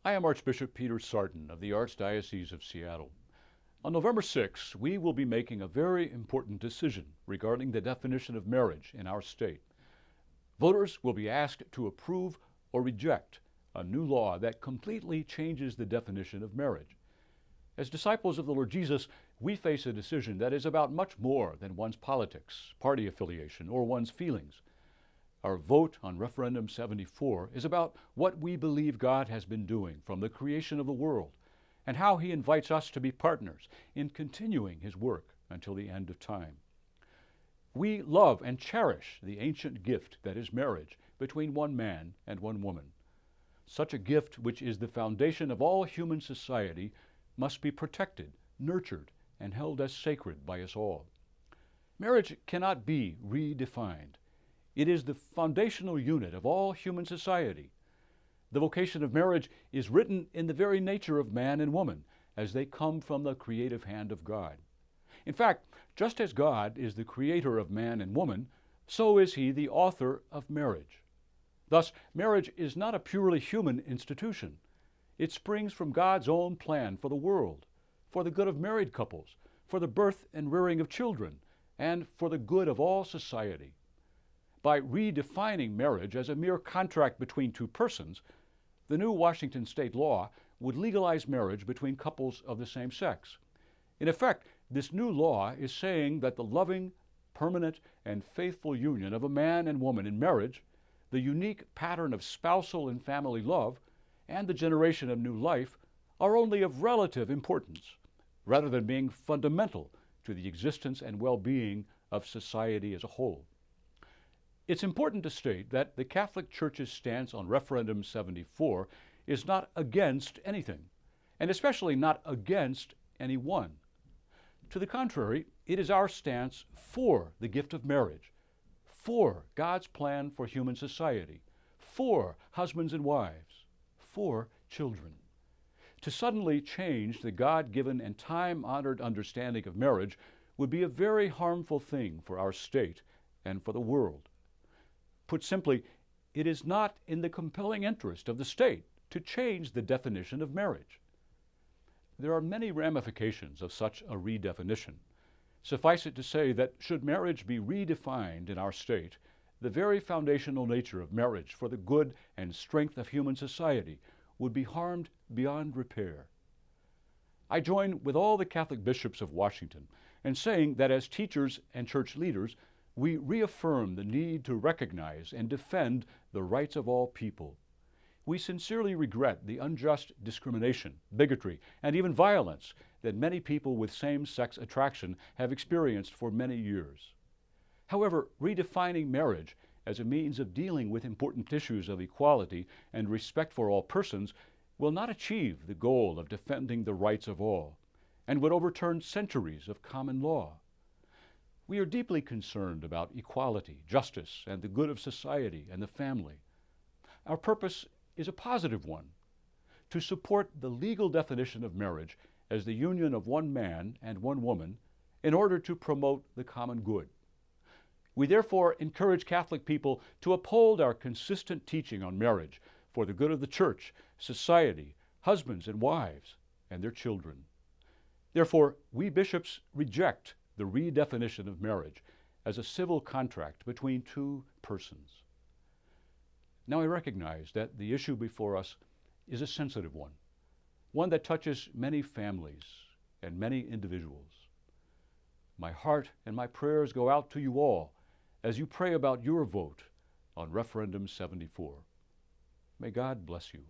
I am Archbishop Sartain of the Archdiocese of Seattle. On November 6, we will be making a very important decision regarding the definition of marriage in our state. Voters will be asked to approve or reject a new law that completely changes the definition of marriage. As disciples of the Lord Jesus, we face a decision that is about much more than one's politics, party affiliation, or one's feelings. Our vote on Referendum 74 is about what we believe God has been doing from the creation of the world and how He invites us to be partners in continuing His work until the end of time. We love and cherish the ancient gift that is marriage between one man and one woman. Such a gift, which is the foundation of all human society, must be protected, nurtured, and held as sacred by us all. Marriage cannot be redefined. It is the foundational unit of all human society. The vocation of marriage is written in the very nature of man and woman as they come from the creative hand of God. In fact, just as God is the creator of man and woman, so is He the author of marriage. Thus, marriage is not a purely human institution. It springs from God's own plan for the world, for the good of married couples, for the birth and rearing of children, and for the good of all society. By redefining marriage as a mere contract between two persons, the new Washington state law would legalize marriage between couples of the same sex. In effect, this new law is saying that the loving, permanent, and faithful union of a man and woman in marriage, the unique pattern of spousal and family love, and the generation of new life are only of relative importance, rather than being fundamental to the existence and well-being of society as a whole. It's important to state that the Catholic Church's stance on Referendum 74 is not against anything, and especially not against anyone. To the contrary, it is our stance for the gift of marriage, for God's plan for human society, for husbands and wives, for children. To suddenly change the God-given and time-honored understanding of marriage would be a very harmful thing for our state and for the world. Put simply, it is not in the compelling interest of the state to change the definition of marriage. There are many ramifications of such a redefinition. Suffice it to say that should marriage be redefined in our state, the very foundational nature of marriage for the good and strength of human society would be harmed beyond repair. I join with all the Catholic bishops of Washington in saying that as teachers and church leaders, we reaffirm the need to recognize and defend the rights of all people. We sincerely regret the unjust discrimination, bigotry, and even violence that many people with same-sex attraction have experienced for many years. However, redefining marriage as a means of dealing with important issues of equality and respect for all persons will not achieve the goal of defending the rights of all, and would overturn centuries of common law. We are deeply concerned about equality, justice, and the good of society and the family. Our purpose is a positive one, to support the legal definition of marriage as the union of one man and one woman in order to promote the common good. We therefore encourage Catholic people to uphold our consistent teaching on marriage for the good of the Church, society, husbands and wives, and their children. Therefore, we bishops reject the redefinition of marriage as a civil contract between two persons. Now I recognize that the issue before us is a sensitive one that touches many families and many individuals. My heart and my prayers go out to you all as you pray about your vote on Referendum 74. May God bless you.